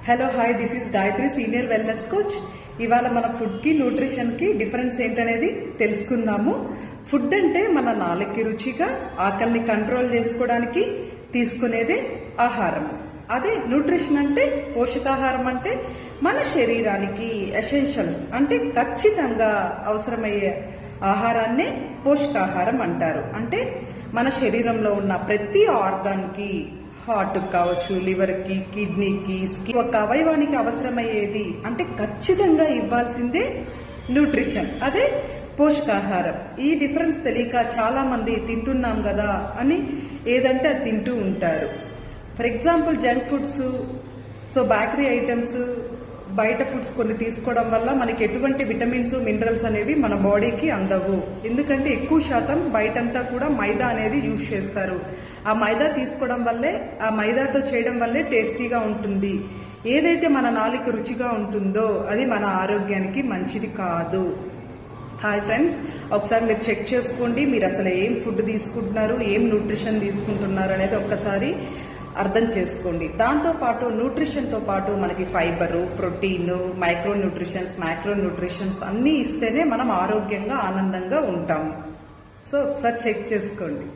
Hello hi, this is Gayatri, senior wellness coach. ఇవాళ మన ఫుడ్కి న్యూట్రిషన్కి డిఫరెన్స్ ఏంటనేది తెలుసుకుందాము. ఫుడ్ అంటే మన నాలుగుకి రుచిగా ఆకలిని కంట్రోల్ చేసుకోవడానికి తీసుకునేదే ఆహారం. అదే న్యూట్రిషన్ అంటే పోషకాహారం అంటే మన శరీరానికి ఎసెన్షియల్స్ అంటే ఖచ్చితంగా అవసరమయ్యే ఆహారాన్నే పోషకాహారం అంటారు. అంటే మన శరీరంలో ఉన్న ప్రతి ఆర్గాన్కి, హార్ట్ కావచ్చు, లివర్కి, కిడ్నీకి, స్కిన్, ఒక అవయవానికి అవసరమయ్యేది అంటే ఖచ్చితంగా ఇవ్వాల్సిందే న్యూట్రిషన్, అదే పోషకాహారం. ఈ డిఫరెన్స్ తెలియక చాలా మంది తింటున్నాం కదా అని ఏదంటే అది తింటూ ఉంటారు. For example junk foods, bakery items, బయట ఫుడ్స్ కొన్ని తీసుకోవడం వల్ల మనకి ఎటువంటి విటమిన్స్, మినరల్స్ అనేవి మన బాడీకి అందవు. ఎందుకంటే ఎక్కువ శాతం బయటంతా కూడా మైదా అనేది యూజ్ చేస్తారు. ఆ మైదా తీసుకోవడం వల్లే, ఆ మైదాతో చేయడం వల్లే టేస్టీగా ఉంటుంది. ఏదైతే మన నాలుక రుచిగా ఉంటుందో అది మన ఆరోగ్యానికి మంచిది కాదు. హాయ్ ఫ్రెండ్స్, ఒకసారి మీరు చెక్ చేసుకోండి. మీరు అసలు ఏం ఫుడ్ తీసుకుంటున్నారు, ఏం న్యూట్రిషన్ తీసుకుంటున్నారు అనేది ఒక్కసారి అర్థం చేసుకోండి. దాంతోపాటు న్యూట్రిషన్తో పాటు మనకి fibre, protein, micro nutritions, micro nutritions అన్నీ ఇస్తేనే మనం ఆరోగ్యంగా, ఆనందంగా ఉంటాము. ఒకసారి చెక్ చేసుకోండి.